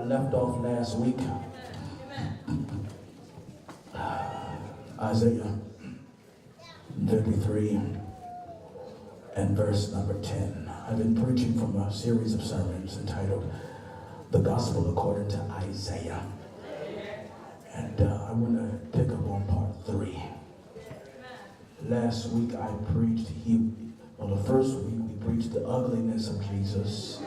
Left off last week. Isaiah 33 and verse number 10. I've been preaching from a series of sermons entitled The Gospel According to Isaiah. And I want to pick up on part 3. Last week I preached, the first week we preached the ugliness of Jesus.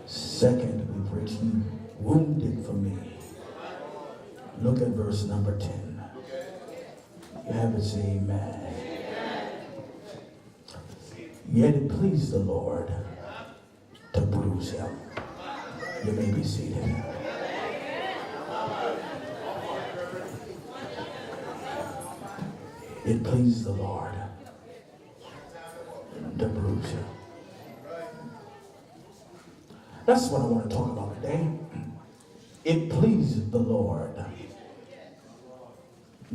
Second, we preached He wounded for me. Look at verse number 10. You have it, say amen. Yet it pleased the Lord to bruise him. You may be seated. It pleased the Lord to bruise him. That's what I want to talk about today. It pleased the Lord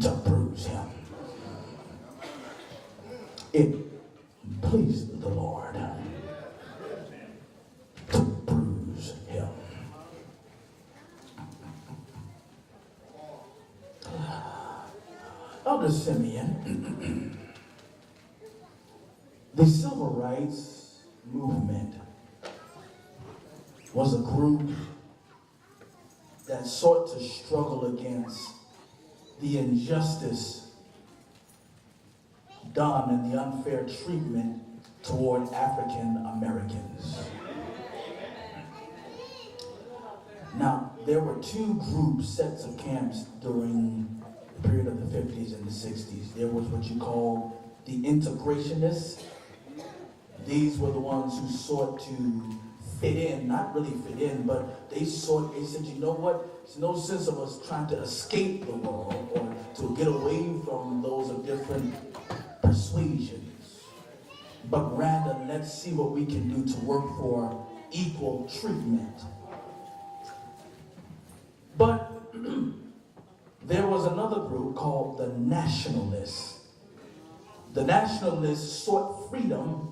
to bruise him. It pleased the Lord to bruise him. Elder Simeon, the civil rights movement was a group that sought to struggle against the injustice done and the unfair treatment toward African Americans. Now, there were two sets of camps during the period of the 50s and the 60s. There was what you call the integrationists. These were the ones who sought to fit in, not really fit in, but they said, you know what? There's no sense of us trying to escape the world or to get away from those of different persuasions. But rather, let's see what we can do to work for equal treatment. But there was another group called the nationalists. The nationalists sought freedom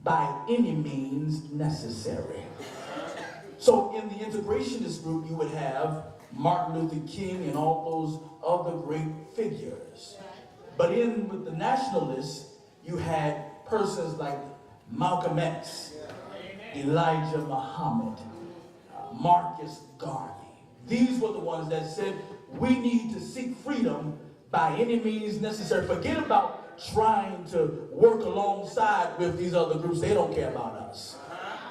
by any means necessary. So in the integrationist group, you would have Martin Luther King and all those other great figures. But with the nationalists, you had persons like Malcolm X, Elijah Muhammad, Marcus Garvey. These were the ones that said, we need to seek freedom by any means necessary. Forget about trying to work alongside with these other groups. They don't care about us.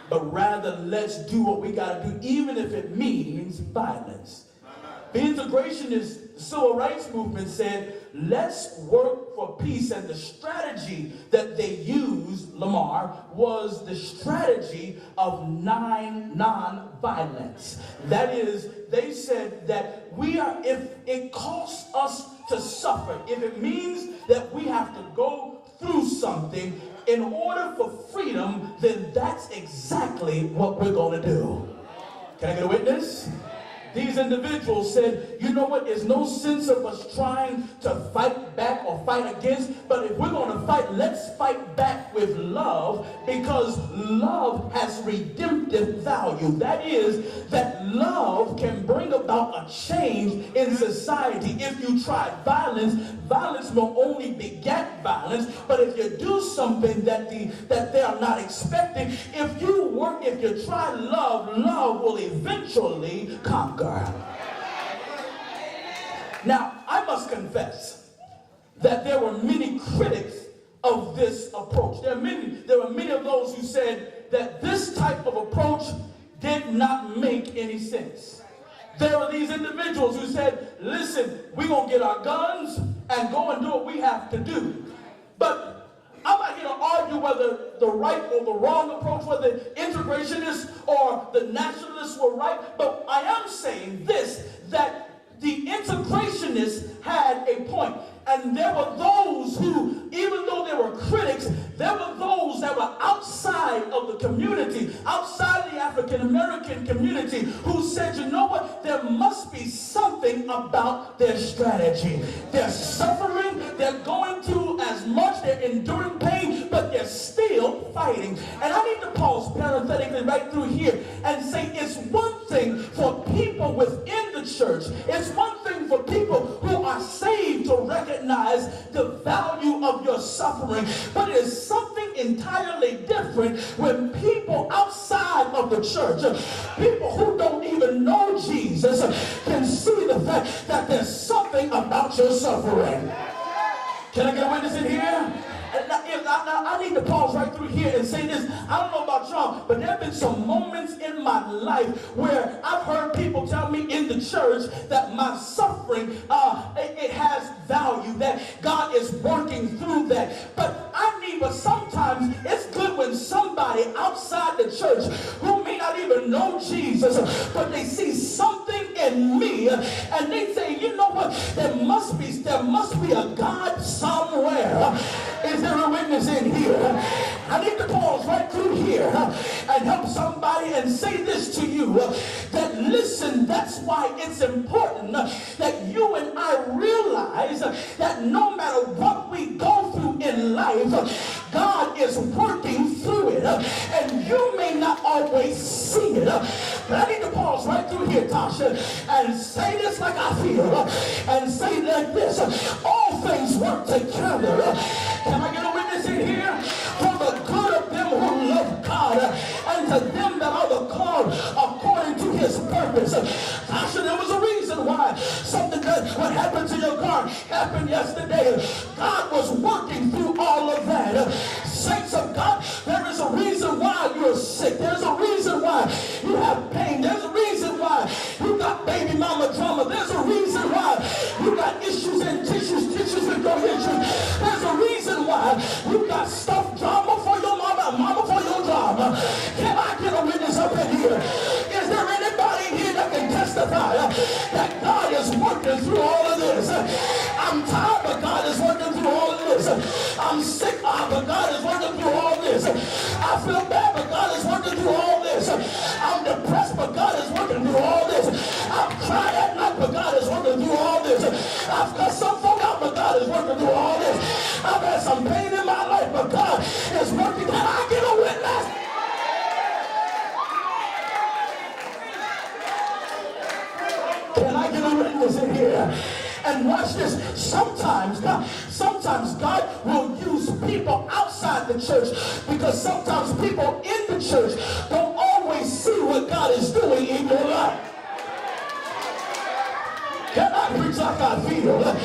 But rather, let's do what we got to do, even if it means violence. The integrationist civil rights movement said, let's work for peace. And the strategy that they used, Lamar, was the strategy of non-violence. That is, they said that if it costs us to suffer, if it means that we have to go through something in order for freedom, then that's exactly what we're going to do. Can I get a witness? These individuals said, you know what, there's no sense of us trying to fight back or fight against, but if we're going to fight, let's fight back with love, because love has redemptive value. That is, that love can bring about a change in society. If you try violence, violence will only beget violence, but if you do something that they are not expecting, if you try love, love will eventually conquer. Now, I must confess that there were many critics of this approach. There were many of those who said that this type of approach did not make any sense. There were these individuals who said, listen, we're going to get our guns and go and do what we have to do. But I'm not here to argue whether the right or the wrong approach, whether integrationists or the nationalists were right, but I am saying this, that the integrationists had a point. And there were those who, even though there were critics, there were those that were outside of the community, outside the African American community, who said, you know what, there must be something something about their strategy. They're suffering, they're going through as much, they're enduring pain, but they're still fighting. And I need to pause parenthetically right through here and say it's one thing for people within the church, it's one thing for people who are saved to recognize the value of your suffering, but it is something entirely different when people outside of the church, people who don't even know Jesus, can see the fact that there's something about your suffering. Can I get a witness in here? Now, I need to pause right through here and say this. I don't know about y'all, but there have been some moments in my life where I've heard people tell me in the church that my suffering, it has value, that God is working through that. But sometimes it's good when somebody outside the church who may not even know Jesus, but they see something in me and they say, you know what, there must be a God somewhere. Is there a witness in here? I need to pause right through here and help somebody and say this to you, that listen, that's why it's important that you and I realize that no matter what we go through in life, God is working through it, and you may not always see it. But I need to pause right through here, Tasha, and say this like I feel, and say like this: all things work together. Can I get a witness in here? For the good of them who love God, and to them that are the called according to his purpose. Tasha, there was a reason why something that what happened to your car happened yesterday. God was working through all of that. Saints of God, there is a reason why you're sick. There's a reason why you have pain. There's a reason why you got baby mama drama. There's a reason why you got issues and tissues with your issues. There's a reason why you got stuff drama for your mama for your drama. Can I get a witness up in here? Is there anybody in here that can testify that God is working through all of this? I'm tired, but God is working through all of this. I'm sick, but God is working through all this. I feel bad, but God is working through all this. I'm depressed, but God is working through all this. I've cried at night, but God is working through all this. I've got some folk out, but God is working through all this. I've had some pain in my life, but God is working. Can I get a witness? Can I get a witness in here? And watch this. Sometimes God will use people outside the church, because sometimes people in the church don't always see what God is doing in your life. Can I preach like I feel?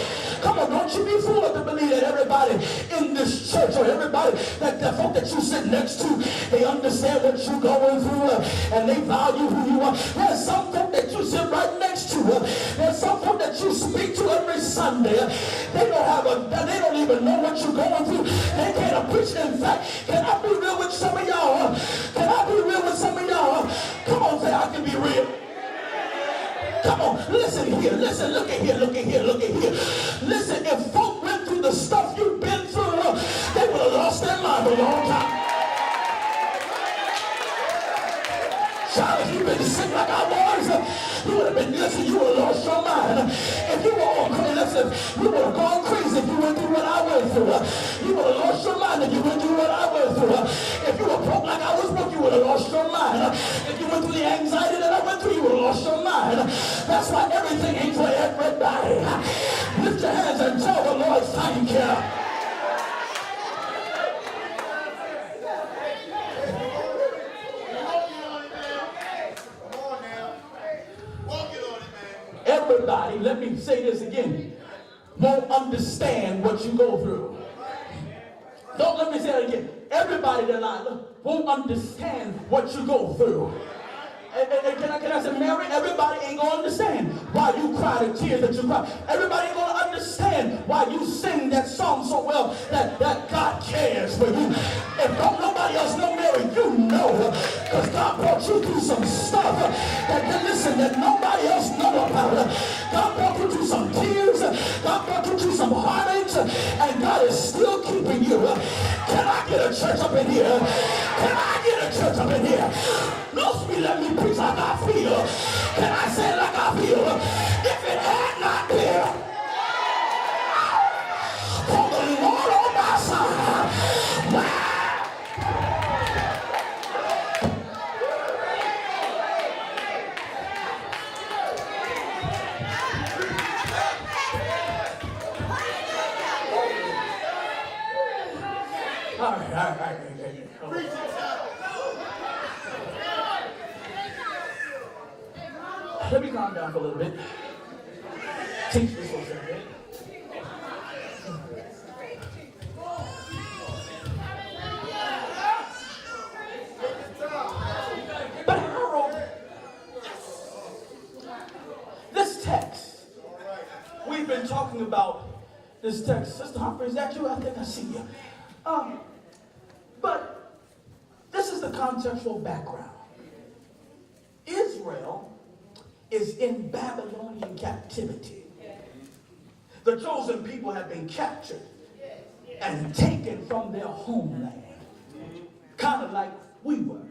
Come on, don't you be fooled to believe that everybody in this church, or everybody that the folk that you sit next to, they understand what you're going through, and they value who you are. There's some folk that you sit right next to. There's some folk that you speak to every Sunday. They don't even know what you're going through. They can't appreciate. In fact, can I be real with some of y'all? Can I be real with some of y'all? Come on, say I can be real. Come on, listen here, listen, look at here. Listen, if folk went through the stuff you've been through, they would have lost their mind a long time. Child, if you've been sick like I was, you would have been, listen, you would have lost your mind. If you were on crazy, listen, you would have gone crazy if you went through what I went through. You would have lost your mind if you went through what I went through. If you were broke like I was broke, you would have lost your mind. If you went through the anxiety that I went through, you would have lost your mind. That's why everything ain't for everybody. Lift your hands and tell the Lord, thank you. Everybody, let me say this again, won't understand what you go through. Don't let me say that again. Everybody tonight won't understand what you go through. And can I say, Mary, everybody ain't going to understand why you cry the tears that you cry. Everybody ain't going to understand why you sing that song so well that God cares for you. If don't nobody else know, Mary, you know. Because God brought you through some stuff that nobody else know about. God brought you through some tears. God brought you through some heartaches. And God is still keeping you. Can I get a church up in here? Can I get a church up in here? No, let me preach like I feel. Can I say it like I feel? If it had All right. Let me calm down for a little bit. Teach this for a second. But Harold, this text, we've been talking about this text. Sister Humphrey, is that you? I think I see you. But this is the contextual background. Israel is in Babylonian captivity. The chosen people have been captured and taken from their homeland. Kind of like we were.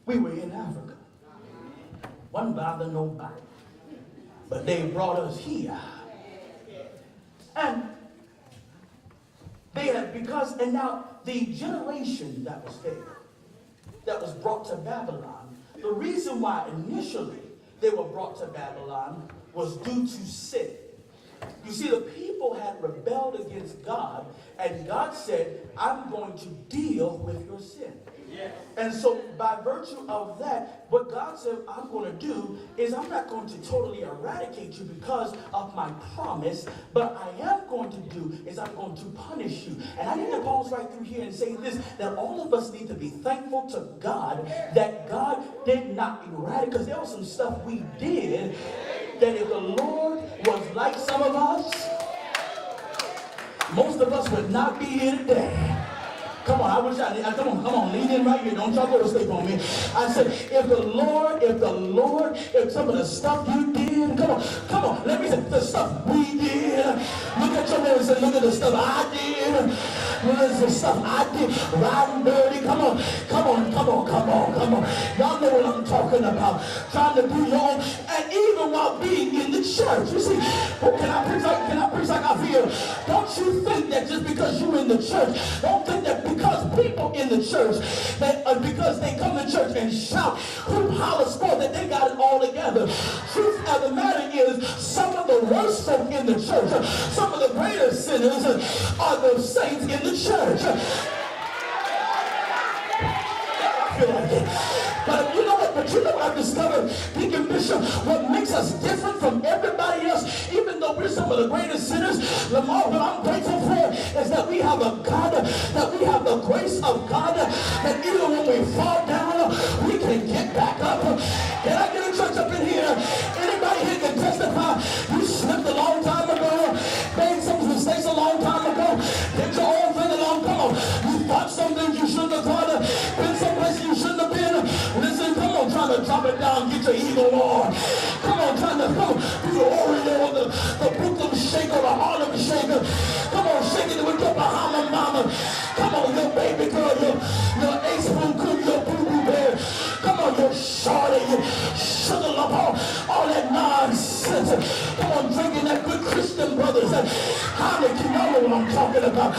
We were in Africa. Wasn't bother nobody. But they brought us here. And they have, and now the generation that was there, that was brought to Babylon, the reason why initially they were brought to Babylon was due to sin. You see, the people had rebelled against God, and God said, I'm going to deal with your sin. Yes. And so by virtue of that, what God said I'm going to do is I'm not going to totally eradicate you because of my promise, but I am going to do is I'm going to punish you. And I need to pause right through here and say this, that all of us need to be thankful to God that God did not eradicate, because there was some stuff we did that if the Lord was like some of us, most of us would not be here today. Come on, I wish come on, lean in right here. Don't y'all go to sleep on me. I said, if some of the stuff you did, come on, let me say, the stuff we did. Look at your man and say, look at the stuff I did. Look at the stuff I did. Riding dirty. Come on. Y'all know what I'm talking about. Trying to do your own, and even while being in the church. You see, can I preach like I feel? Don't you think that just because you're in the church, don't think that because people in the church, because they come to church and shout, hoop, holler, score, that they got it all together. Truth of the matter is, some of the worst folk in the church, some of the greatest sinners are the saints in the church. I feel like it. But you know what I've discovered, Deacon Bishop, what makes us different from everybody else, even though we're some of the greatest sinners, Lamar, what I'm grateful for is that we have a God, that we have the grace of God, that even when we fall down, we can get back up. Can I get a church up in here? Anybody here can testify, you slipped a long time ago, made some mistakes a long time ago, did your own thing along, come on, you thought something you shouldn't have thought, been someplace you shouldn't have been. Listen, come on, trying to drop it down, get your eagle on. Come on, trying to do the Oreo, the Brooklyn shaker, the Harlem shaker. Come on, shake it with your Bahama mama. Come on, your baby girl, your ace spoon cook, your boo-boo bear. Come on, your shorty, your sugar lump, all that nonsense. Come on, drinking that good Christian brothers. Hallelujah, you know what I'm talking about.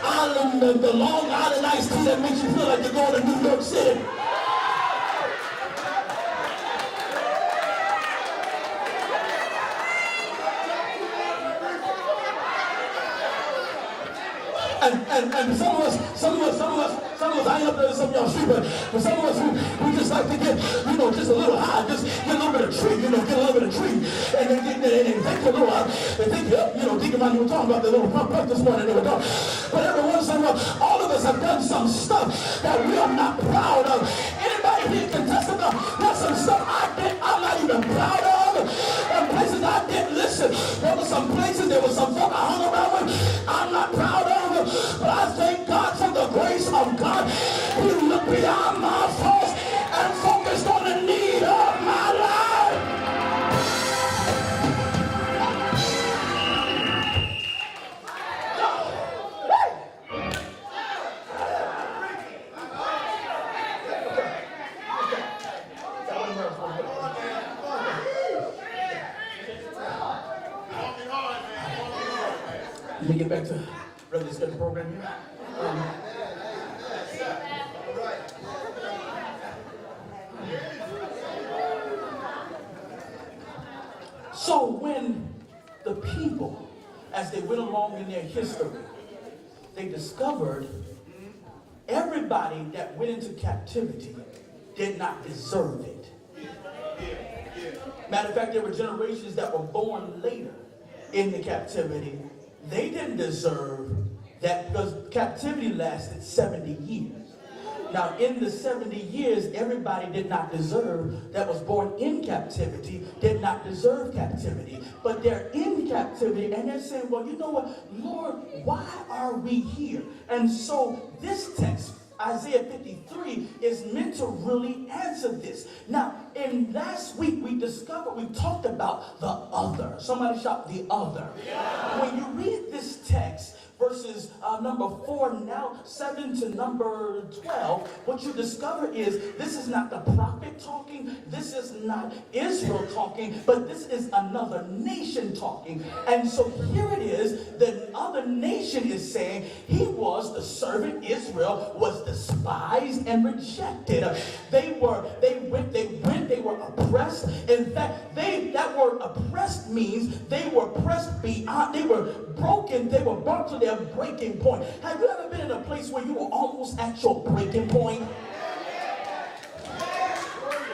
Island, the Long Island iced tea that makes you feel like you're going to New York City. And some of us, I ain't up there to some of y'all street, but for some of us, we just like to get, just a little high, just get a little bit of treat, get a little bit of treat, and then take you a little high, and think you up, Deacon Ronnie was talking about the little pump this morning, they were talking. But every once in a while, all of us have done some stuff that we are not proud of. Anybody here can testify, there's some stuff I did, I'm not even proud of, and places I didn't listen. There were some places, there was some folk I hung around with, I'm not proud of, but I thank God for the grace of God. He looked beyond my faults and focused on the need of my life. Let me get back to regular schedule program here. So when the people, as they went along in their history, they discovered everybody that went into captivity did not deserve it. Matter of fact, there were generations that were born later in the captivity. They didn't deserve that because captivity lasted 70 years. Now, in the 70 years, everybody did not deserve, that was born in captivity, did not deserve captivity. But they're in captivity, and they're saying, well, you know what, Lord, why are we here? And so this text, Isaiah 53, is meant to really answer this. Now, in last week, we talked about the other. Somebody shout the other. Yeah. When you read this text, verses number 4, now 7 to number 12, what you discover is this is not the prophet talking, this is not Israel talking, but this is another nation talking. And so here it is, the other nation is saying he was the servant. Israel was despised and rejected. They were oppressed. In fact, that word oppressed means they were pressed beyond, they were broken, they were brought to their breaking point. Have you ever been in a place where you were almost at your breaking point?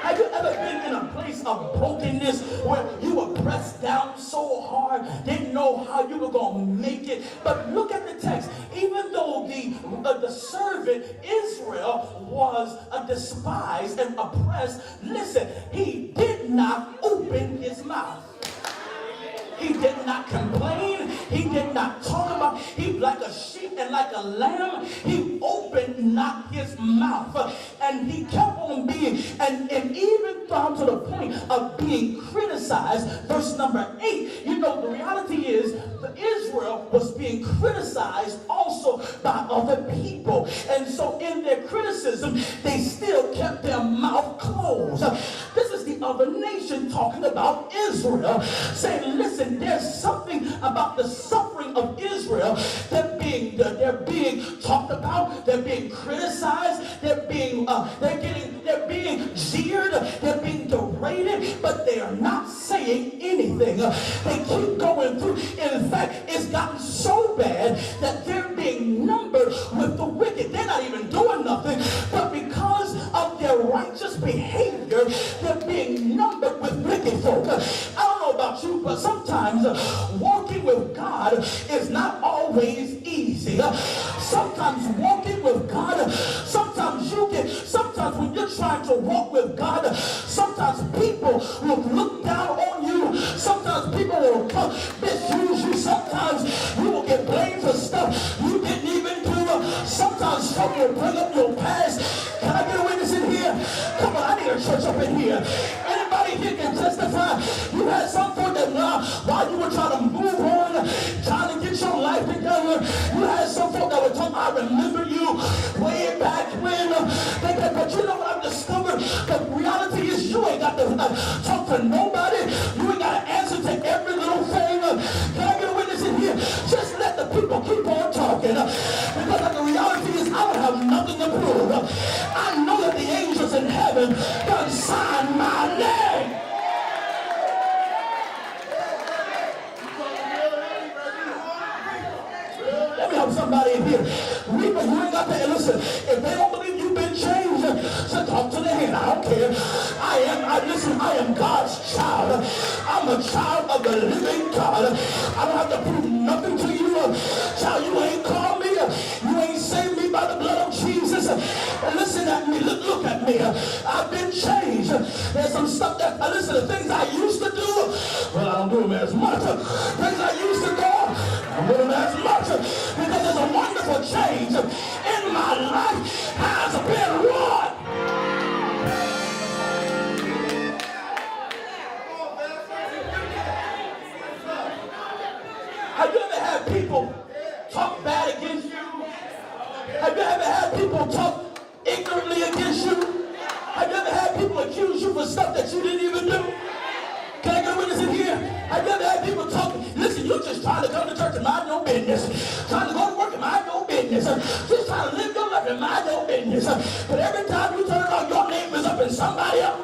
Have you ever been in a place of brokenness where you were pressed down so hard, didn't know how you were going to make it? But look at the text. Even though the servant Israel was despised and oppressed, listen, he did not open his mouth. He did not complain. He did not talk about. He like a sheep and like a lamb. He opened not his mouth, and he kept on being, and even down to the point of being criticized. Verse number 8. You know, the reality is that Israel was being criticized also by other people, and so in their criticism, they still kept their mouth closed. This is the other nation talking about Israel, saying, "Listen. There's something about the suffering of Israel. They're being talked about. They're being criticized. They're being jeered. They're being derided, but they are not saying anything. They keep going through. In fact, it's gotten so bad that they're being numbered with the wicked. They're not even doing nothing, but because of their righteous behavior, they're being numbered with wicked folk." I don't know about you, but sometimes walking with God is not always easy. Sometimes walking with God, sometimes when you're trying to walk with God, sometimes people will look down on you. Sometimes people will misuse you. Sometimes you will get blamed for stuff you didn't even do. Sometimes someone will bring up your past. Can I get a witness in here? Come on, I need a church up in here. Anybody here can testify? You had some folk that while you were trying to move on, trying to get your life together, you had some folk that were talking, "I remember you way back when." But you know what I've discovered? The reality is you ain't got to talk to nobody. You ain't got to answer to every little thing. Can I get a witness in here? Just let the people keep on talking. Because the reality is I don't have nothing to prove. I know that the angels in heaven done signed my name. Let me help somebody in here. You ain't got to listen. If they don't believe you've been changed, so talk to the hand. I don't care. I am God's child. I'm a child of the living God. I don't have to prove nothing to you. Child, you ain't called me. You ain't saved me by the blood of Jesus. Listen at me. Look at me. I've been changed. There's some stuff that, listen, the things I used to do, well, I don't do them as much. Things I used to do, I don't do them as much. Because there's a wonderful change in my life has been wrought. Have you ever had people talk bad against you? Have you ever had people talk ignorantly against you? Have you ever had people accuse you for stuff that you didn't even do? Can I get a witness in here? Have you ever had people talk, listen, you're just trying to come to church and mind your business. Trying to go to work and mind your business. Just trying to live your life and mind your business. But every time you turn around, your name is up in somebody else.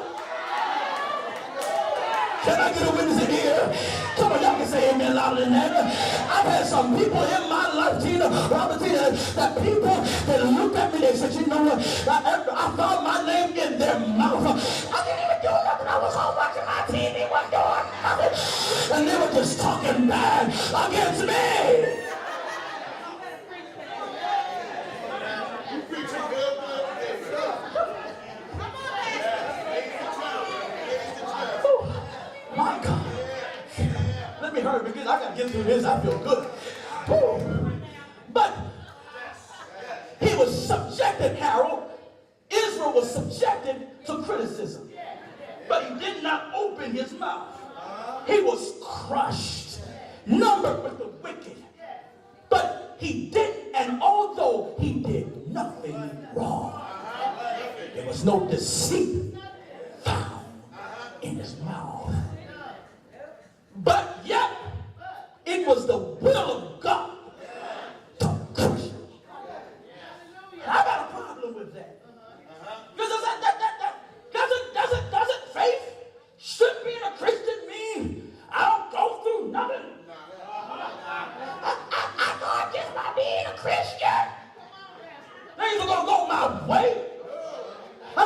Can I get a witness in here? Come on, y'all can say amen louder than that. I've had some people in my life, Tina, Robert, Tina, that people that looked at me, they said, you know what, I found my name in their mouth. I didn't even do nothing. I was home watching my TV, wasn't doing nothing. And they were just talking bad against me. My God. Let me hurry because I got to get through this. I feel good. Woo. But he was subjected, Harold. Israel was subjected to criticism. But he did not open his mouth. He was crushed, numbered with the wicked. But he didn't, and although he did nothing wrong, there was no deceit found in his mouth. But yet, it was the will of God to crush him. I got a problem with that. Because doesn't faith, should being a Christian mean I don't go through nothing? I thought just by being a Christian, things are going to go my way. I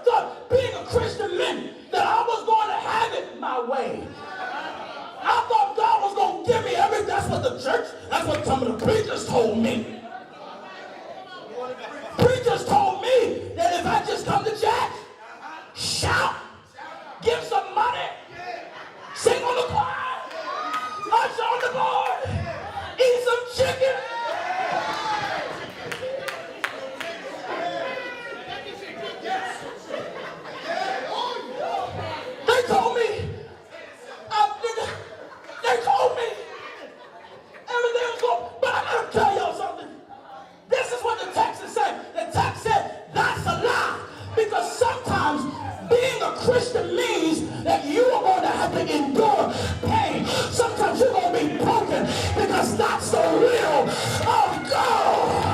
thought being a Christian meant that I was going to have it my way. I thought God was going to give me everything. That's what the church, that's what some of the preachers told me. Preachers told me that if I just come to church, shout, give some money, sing on the choir, usher on the board, eat some chicken. They told me everything was going, but I gotta tell y'all something. This is what the text is saying. The text said that's a lie. Because sometimes being a Christian means that you are going to have to endure pain. Sometimes you're going to be broken because that's the will of God.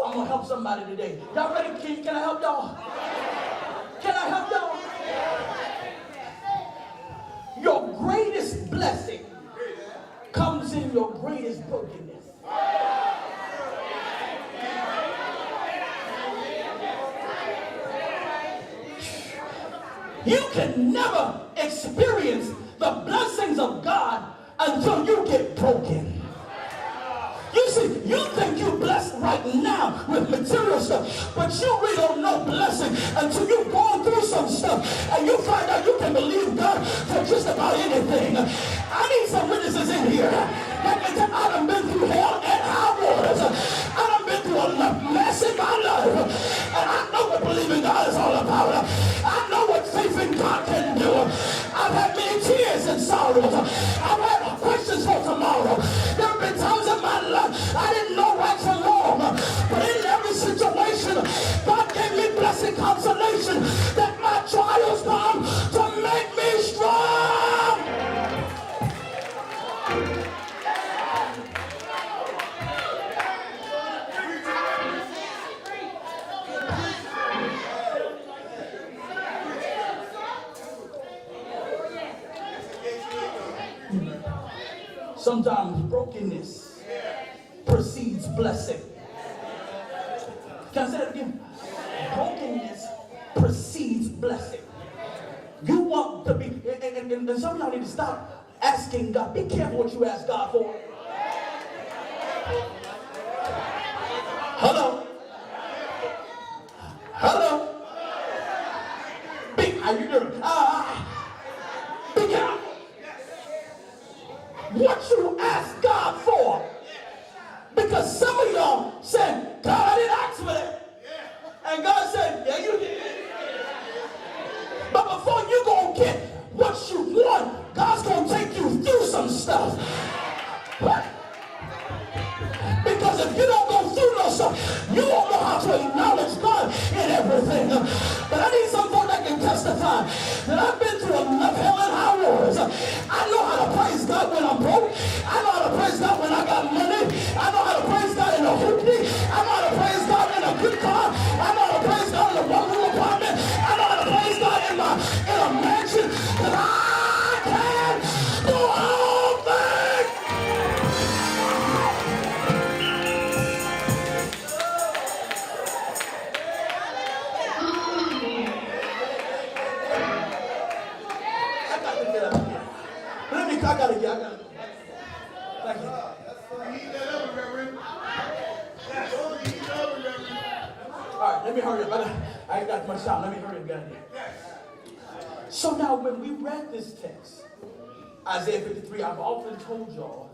I'm going to help somebody today. Y'all ready? Can I help y'all? Can I help y'all? Your greatest blessing comes in your greatest brokenness. You can never experience the blessings of God until you get broken. You see, you think you're blessed right now with material stuff, but you really don't know blessing until you've gone through some stuff and you find out you can believe God for just about anything. I need some witnesses in here that can tell I done been through hell and high waters. I done been through enough mess in my life, and I know what believing God is all about. I know what faith in God can do. I've had many tears and sorrows. I've had questions for tomorrow. There have been times in my life I didn't know right from wrong, but in every situation, God gave me blessed consolation that my trials come to make me strong. Sometimes brokenness precedes blessing. Can I say that again? Brokenness precedes blessing. You want to be, and some of y'all need to stop asking God. Be careful what you ask God for. Hello? Hello? How you doing? Be careful what you ask God for. Because some of y'all said, God, I didn't ask for that. And God said, yeah, you did. But before you gonna get what you want, God's gonna take you through some stuff. What? Because if you don't go through no stuff, you won't know how to acknowledge God in everything. But I need some folk that can testify that I've been through enough hell and I know how to praise God when I'm broke. I know how to praise God when I got money. I know how to praise God in a hoopty. I know how to praise God in a good car. I know how to praise God in a one-room apartment. I know how to praise God in a mansion. Because I can do all things. I gotta get. Thank you. All right, let me hurry up. I ain't got much time. Let me hurry up, guys. So now, when we read this text, Isaiah 53, I've often told y'all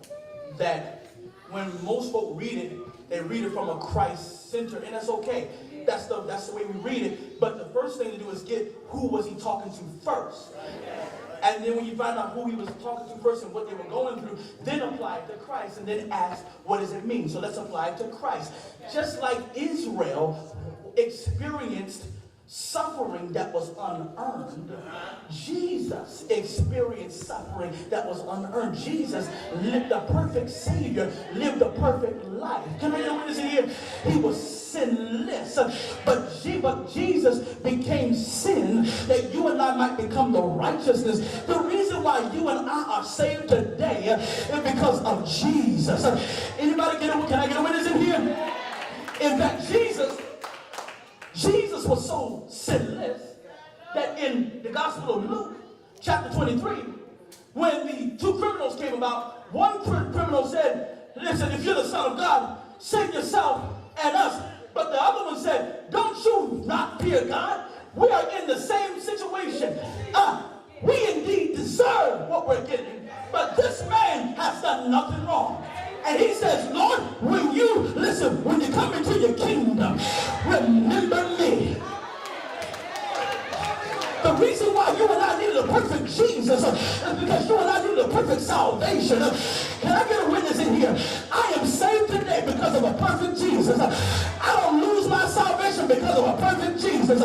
that when most folk read it, they read it from a Christ center, and that's okay. That's the way we read it. But the first thing to do is get who was he talking to first. And then when you find out who he was talking to first and what they were going through, then apply it to Christ and then ask, what does it mean? So let's apply it to Christ. Just like Israel experienced suffering that was unearned, Jesus experienced suffering that was unearned. Jesus lived a perfect Savior, lived a perfect life. Can I get a witness in here? He was sinless, but Jesus became sin that you and I might become the righteousness. The reason why you and I are saved today is because of Jesus. Anybody get a, can I get a witness in here? In fact, Jesus was so sinless that in the Gospel of Luke, chapter 23, when the two criminals came about, one criminal said, listen, if you're the Son of God, save yourself and us. But the other one said, don't you not fear God? We are in the same situation. We indeed deserve what we're getting, but this man has done nothing wrong. And he says, Lord, when you come into your kingdom, remember me. The reason why you and I need a perfect Jesus is because you and I need a perfect salvation. Can I get a witness in here? I am saved today because of a perfect Jesus. I don't lose my salvation because of a perfect Jesus.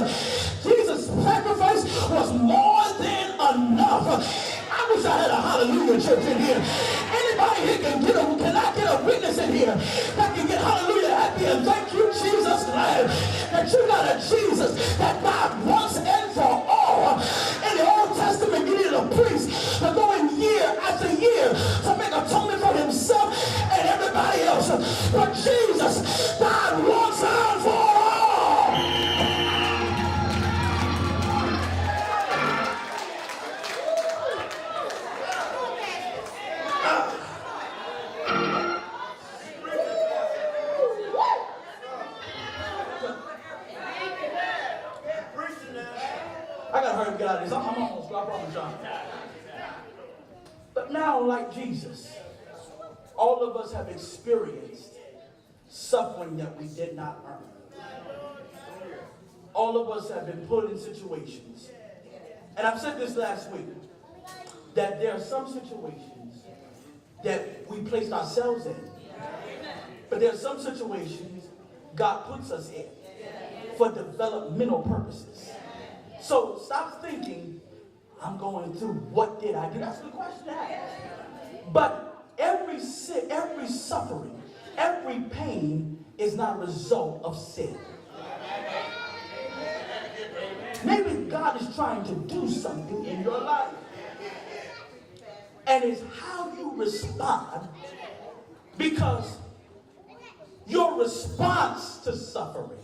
Jesus' sacrifice was more than enough. I wish I had a hallelujah church in here. Anybody here can I get a witness in here that can get hallelujah happy and thank you, Jesus, glad that you got a Jesus that died once and for all. In the Old Testament, you needed a priest to go in year after year to make atonement for himself and everybody else. But Jesus died once and for all. I gotta hurry up and get out of this. I'm almost I promise y'all. But now, like Jesus, all of us have experienced suffering that we did not earn. All of us have been put in situations. And I've said this last week, that there are some situations that we placed ourselves in. But there are some situations God puts us in for developmental purposes. So stop thinking, I'm going through, what did I do? That's the question to ask. But every sin, every suffering, every pain is not a result of sin. Maybe God is trying to do something in your life. And it's how you respond, because your response to suffering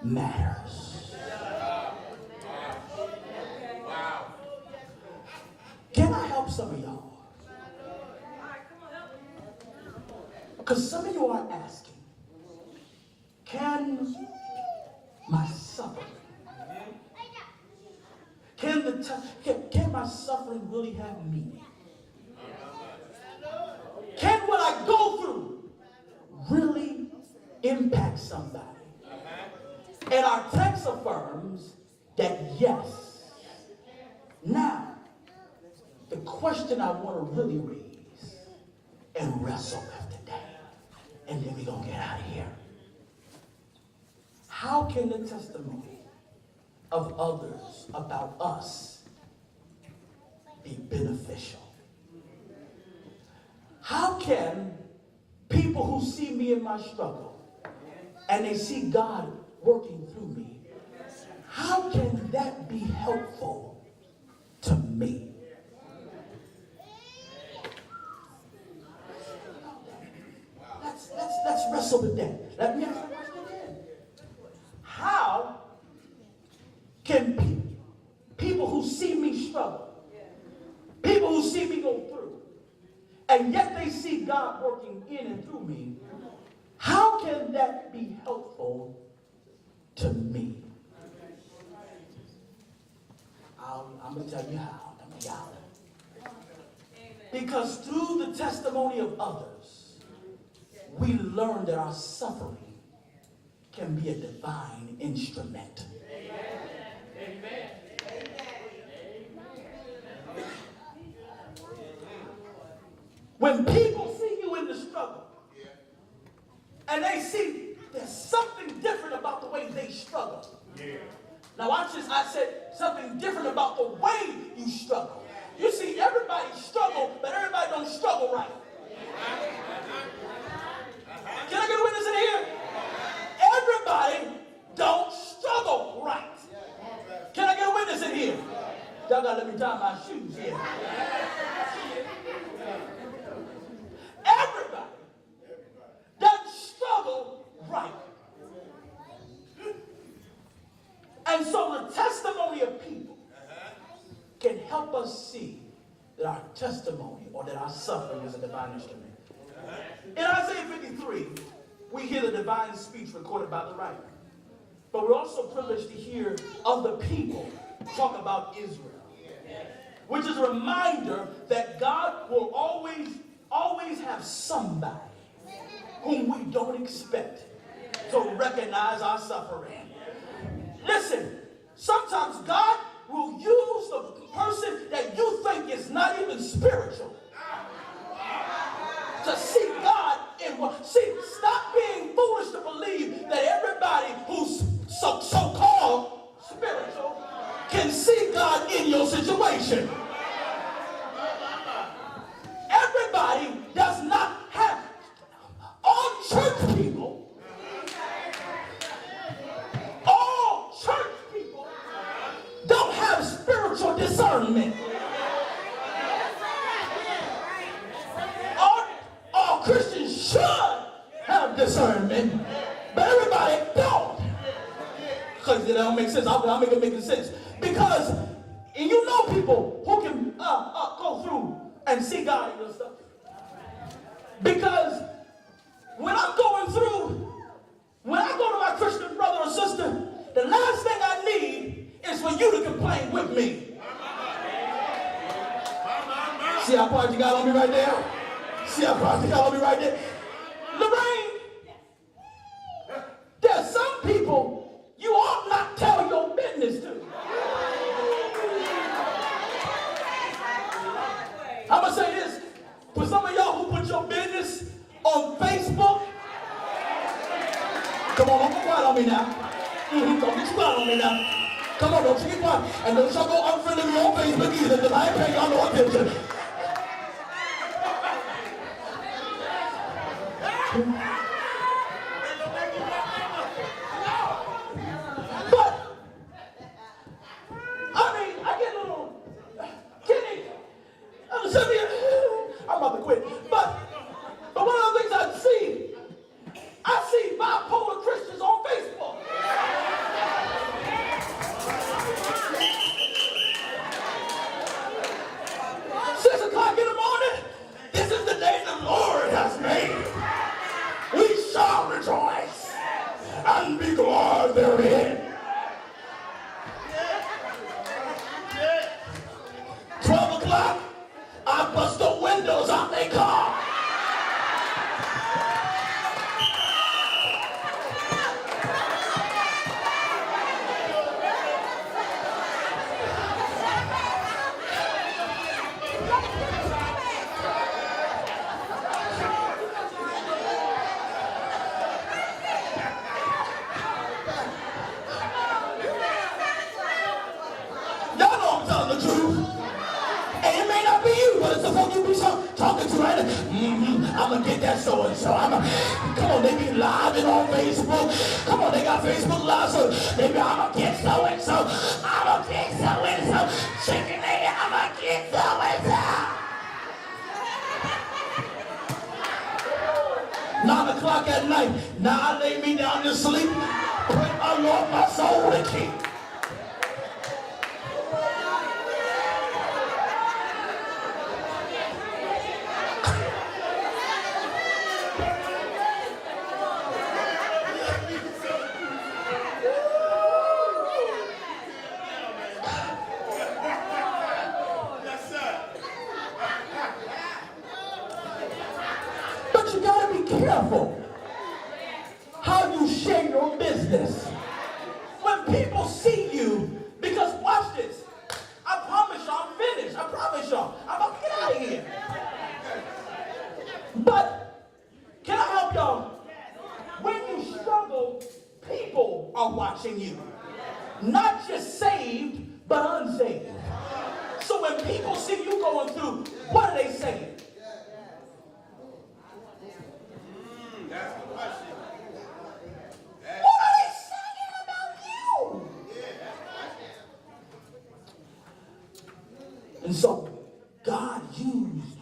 matters. Can I help some of y'all? Because some of you are asking, can my suffering, can my suffering really have meaning? Can what I go through really impact somebody? And our text affirms that yes. Now, the question I want to really raise and wrestle with today, and then we're going to get out of here. How can the testimony of others about us be beneficial? How can people who see me in my struggle and they see God working through me, how can that be helpful to me? Let's wrestle with that. Let me ask the question again. How can people who see me struggle, people who see me go through, and yet they see God working in and through me, how can that be helpful to me? I'm going to tell you how. Because through the testimony of others, we learn that our suffering can be a divine instrument. Amen. When people see you in the struggle, and they see there's something different about the way they struggle. Now watch this. I said something different about the way you struggle. You see, everybody struggle, but everybody don't struggle right. Can I get a witness in here? Everybody don't struggle right. Can I get a witness in here? Y'all gotta let me tie my shoes here. Everybody doesn't struggle right. And so the testimony of people can help us see that our testimony or that our suffering is a divine instrument. In Isaiah 53, we hear the divine speech recorded by the writer. But we're also privileged to hear other people talk about Israel, which is a reminder that God will always have somebody whom we don't expect to recognize our suffering. Listen, sometimes God will use the person that you think is not even spiritual to see God in what. See, stop being foolish to believe that everybody who's so-called spiritual can see God in your situation. Everybody does not have. All church people don't have spiritual discernment. All Christians should have discernment, but everybody don't. Because it don't make sense. I'll make it make sense. Because and you know people who can go through and see God in your stuff. Because when I'm going through, when I go to my Christian brother or sister, the last thing I need is for you to complain with me. See how proud you got on me right there? See how proud you got on me right there? Lorraine, there's some people you ought not tell your business to. I'm going to say this. For some of y'all who put your business on Facebook, come on, don't get quiet on me now. Don't get quiet on me now. Come on, don't you get quiet. And don't y'all go unfriendly me on Facebook either, because I ain't paying y'all no attention. But, I mean, I get a little, Kenny, I'm about to quit. But one of the things I see bipolar Christians on Facebook. 6 o'clock in the morning, this is the day the Lord has made. We shall rejoice and be glad therein. 12 o'clock, I bust the windows out their car. Y'all know I'm telling the truth. And the folk you be talking to, right? I'm going to get that so-and-so. Come on, they be live on Facebook. Come on, they got Facebook Live, so maybe I'm going to get so-and-so. I'm going to get so-and-so. Chicken egg, I'm going to get so-and-so. 9 o'clock at night. Now I lay me down to sleep. Pray my Lord, my soul to keep. But you gotta be careful how you share your business. When people see you, because watch this, I promise y'all I'm finished. I promise y'all I'm about to get out of here. But can I help y'all? When you struggle, people are watching you. Not just saved, but unsaved. So when people see you going through, what are they saying? That's the question. What are they saying about you? And so God used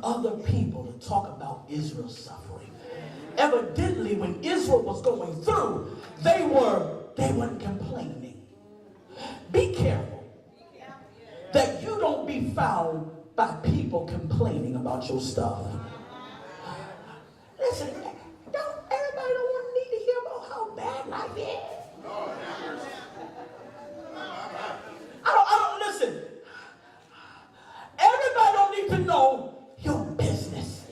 other people to talk about Israel's suffering. Evidently, when Israel was going through, they weren't complaining. Be careful that you don't be found by people complaining about your stuff. Listen, everybody don't need to hear about how bad life is. I don't listen. Everybody don't need to know your business.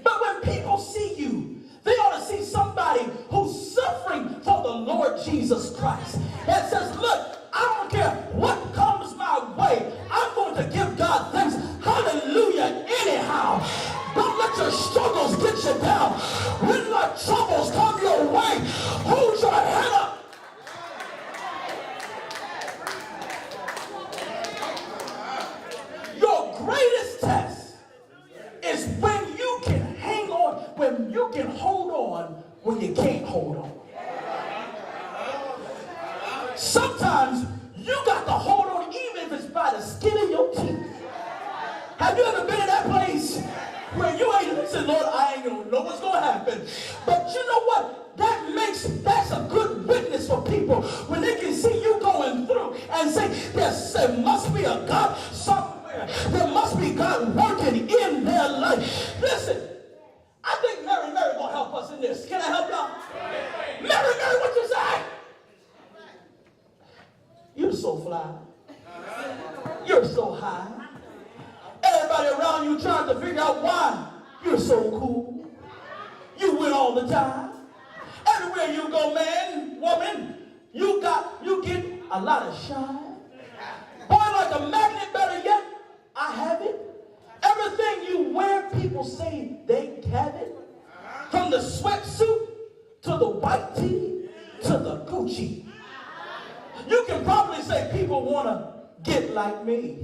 But when people see you, they ought to see somebody who's suffering for the Lord Jesus Christ. That says, look, I don't care what comes my way. I'm going to give God thanks. Hallelujah. Anyhow. Don't let your struggles get you down. When the troubles come your way, hold your head up. Your greatest test is when you can hang on, when you can hold on when you can't hold on. Sometimes you got to hold on even if it's by the skin of your teeth. Have you ever been in that place where you ain't, listen, Lord, I ain't gonna know what's gonna happen. But you know what? That's a good witness for people when they can see you going through and say, there must be a God somewhere. There must be God working in their life. Listen, I think Mary gonna help us in this. Can I help y'all? Mary, what you say? You're so fly. You're so high. Everybody around you trying to figure out why you're so cool. You win all the time. Everywhere you go, man, woman, you get a lot of shine. Boy, like a magnet, better yet, I have it. Everything you wear, people say they have it. From the sweatsuit to the white tee to the Gucci. You can probably say people want to get like me.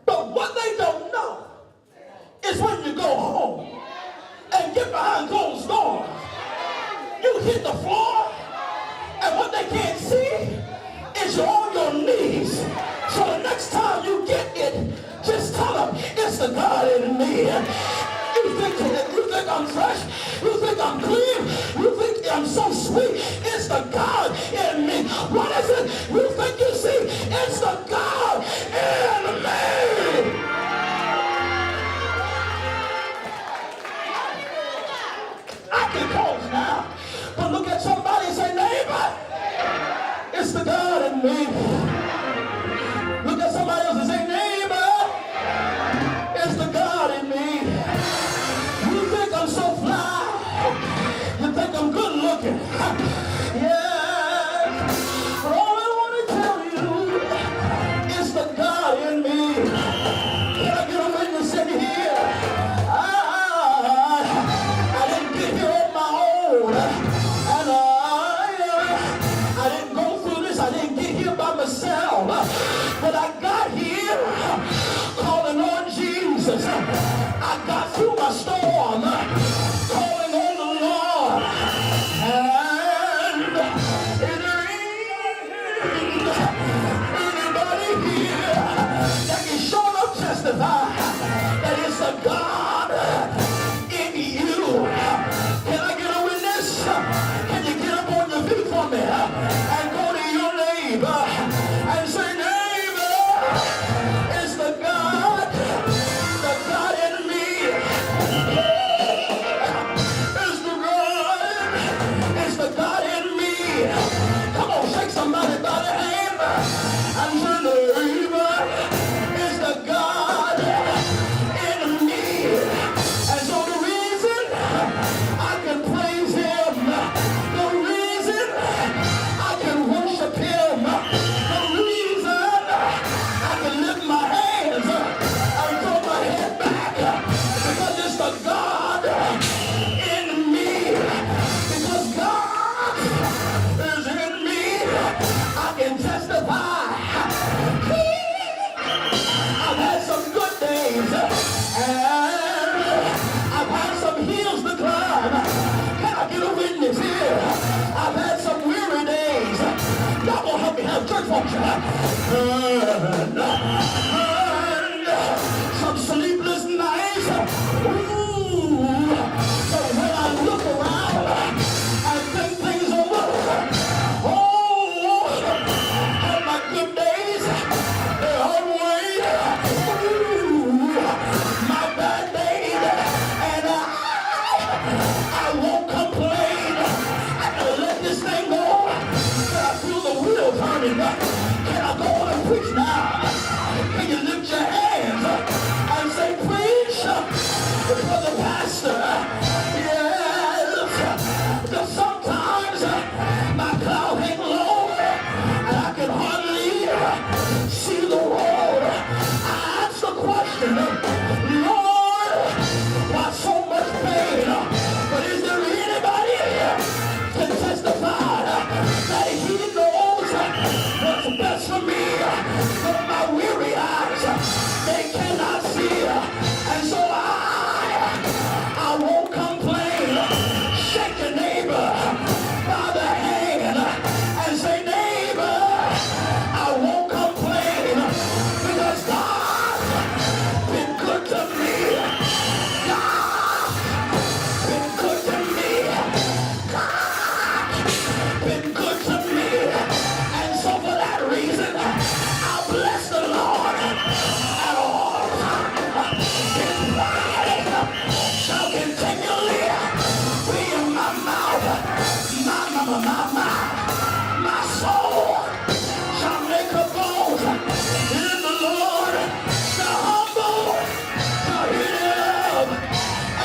But what they don't know is when you go home and get behind closed doors, you hit the floor, and what they can't see is you're on your knees. So the next time you get it, just tell them it's the God in me. You think I'm fresh? You think I'm clean? You think I'm so sweet? It's the God in me. What is it you think you see? It's the God in me. I can close now, but look at somebody and say, neighbor, it's the God in me. Look at somebody else and say, neighbor, it's the God in me. You think I'm so fly? some sleepless nights. Ooh, so when I look around, I think things over. Oh, and my good days, they're on the way. Ooh, my bad days, and I won't complain. I gotta let this thing go. Can I feel the wheel turning? Can I go on and preach now? Can you lift your hands and say, preach, brother pastor? Yes, because sometimes my cloud hang low and I can hardly see the road. I ask the question, Lord, why so much pain? But is there anybody can testify that he knows what's best for me? But my weary eyes, they cannot see. And so I won't complain. Shake your neighbor by the hand and say, neighbor, I won't complain because God's been good to me. God's been good to me. God's been good to me. And so for that reason, I'll bless the Lord at all times. His praise shall continually be in my mouth. My soul shall make a boast in the Lord. The humble shall hear of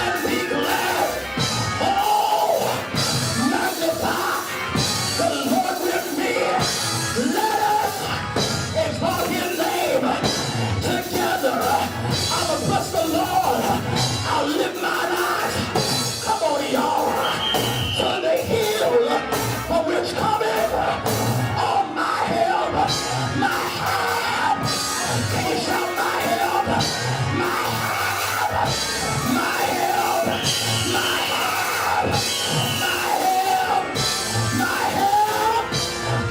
and be glad. Oh, magnify the Lord with me. Let us exalt his name together. I will bless the Lord. I'll lift mine eyes. Come on, y'all. To the hill from which cometh all my help. My help. Can you shout my help? My help. My help. My help. My help. My help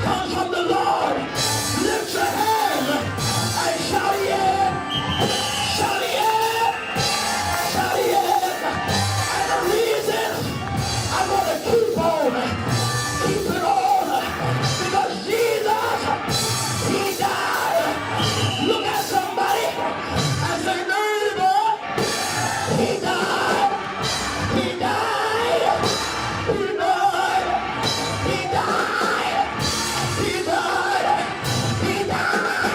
comes from the Lord. Lift your hand and shout yeah. Shout yeah. Shout yeah. And the reason I'm going to keep it on, because Jesus, he died. Look at somebody and say, neighbor, he died. He died. He died. He died. He died. He died. He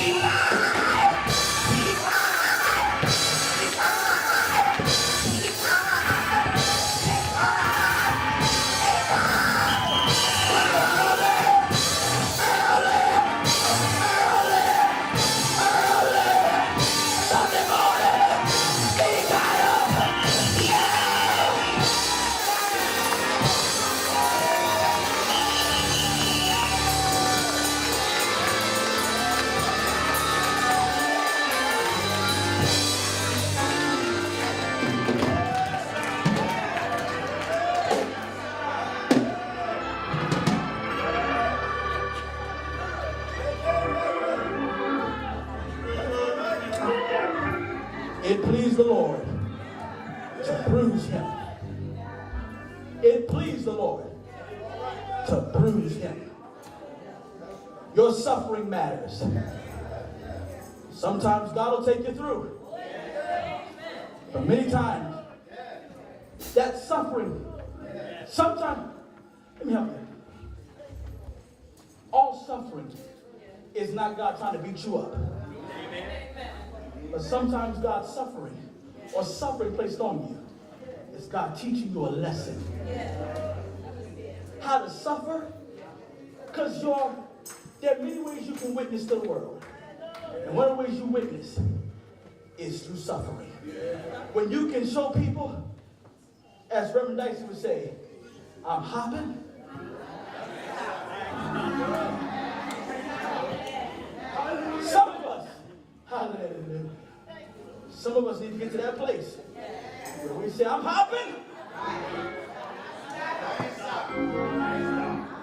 died. He died. He died. He died. Sunday morning, he got up. Yeah. It pleased the Lord to bruise him. It pleased the Lord to bruise him. Your suffering matters. Sometimes God will take you through. But many times, that suffering, sometimes, let me help you. All suffering is not God trying to beat you up. But sometimes God's suffering or suffering placed on you is God teaching you a lesson. How to suffer, because there are many ways you can witness to the world. And one of the ways you witness is through suffering. When you can show people, as Reverend Dicey would say, I'm hopping. Some of us, hallelujah. Some of us need to get to that place where we say, I'm hopping.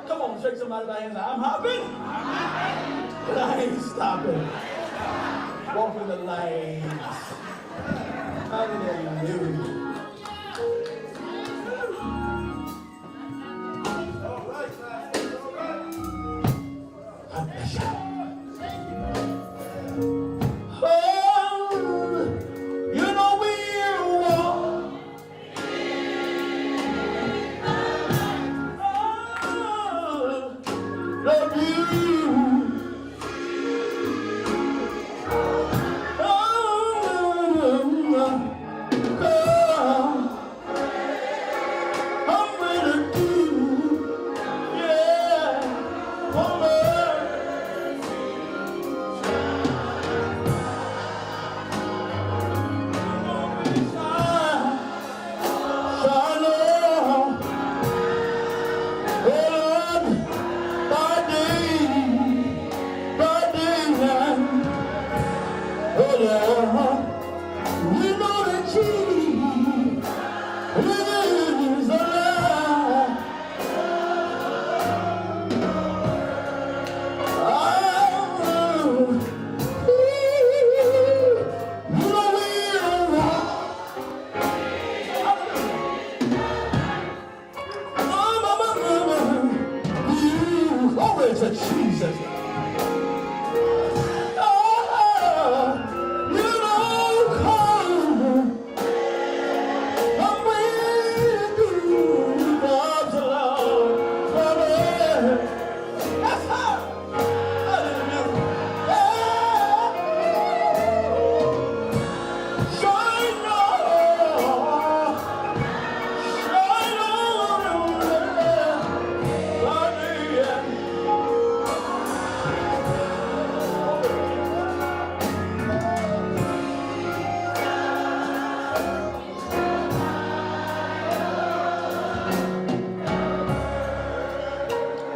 Come on, shake somebody by the hand. I'm hopping. But I ain't stopping. Walking the lanes. Hallelujah.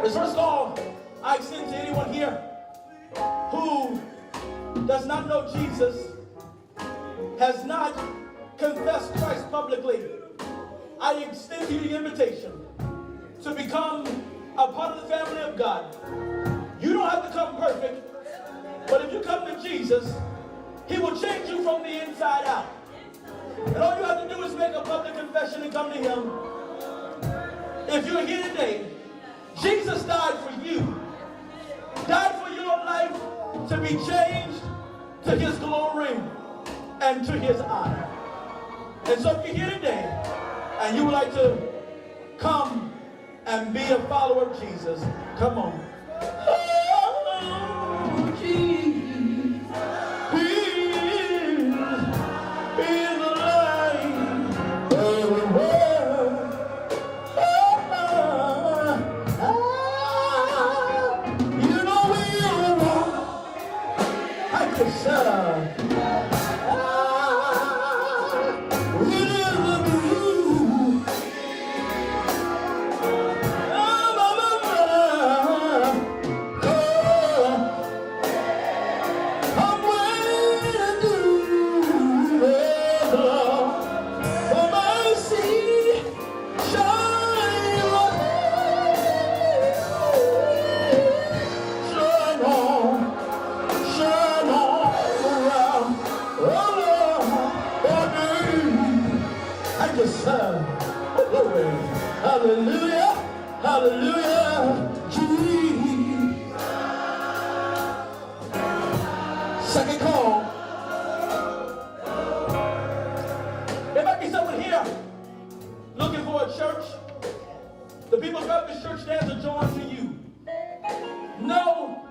First of all, I extend to anyone here who does not know Jesus, has not confessed Christ publicly. I extend to you the invitation to become a part of the family of God. You don't have to come perfect, but if you come to Jesus, He will change you from the inside out. And all you have to do is make a public confession and come to Him. If you're here today, Jesus died for you, died for your life to be changed to His glory and to His honor. And so if you're here today and you would like to come and be a follower of Jesus, come on. Oh, Jesus, He is the light of the world. Hallelujah, hallelujah, Jesus. Second call. There might be someone here looking for a church. The People's Baptist Church stands adjoined to you. No,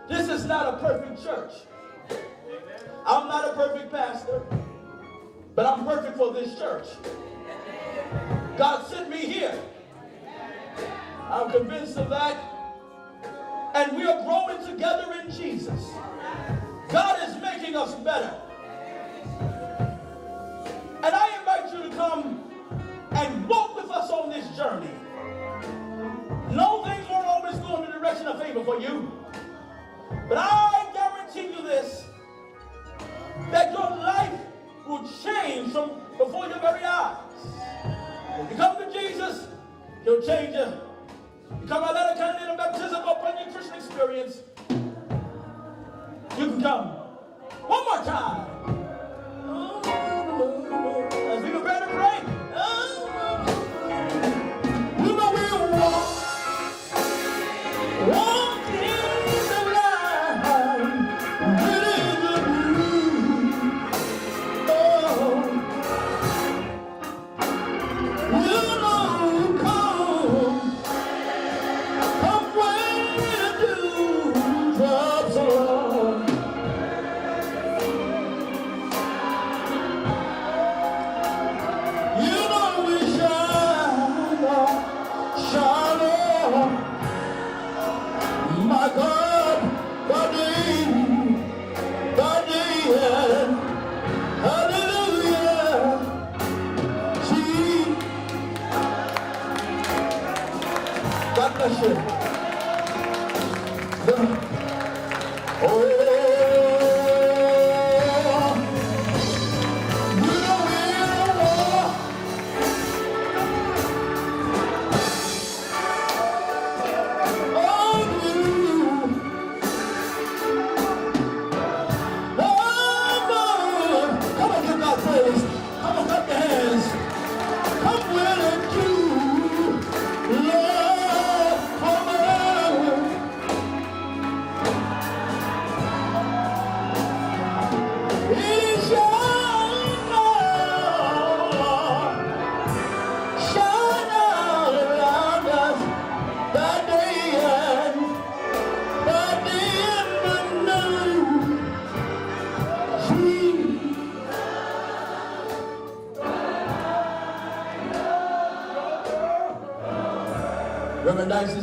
this is not a perfect church. I'm not a perfect pastor, but I'm perfect for this church. God sent me here. I'm convinced of that. And we are growing together in Jesus. God is making us better. And I invite you to come and walk with us on this journey. No, things won't always go in the direction of favor for you. But I guarantee you this, that your life will change from before your very eyes. If you come to Jesus, He'll change you. You come out of that candidate of baptism upon your Christian experience, God bless you. Oh, you know come on, give God praise. Come on, clap your hands. Come willing to Lord from earth. He shine around us by day and by the afternoon. Reverend Dice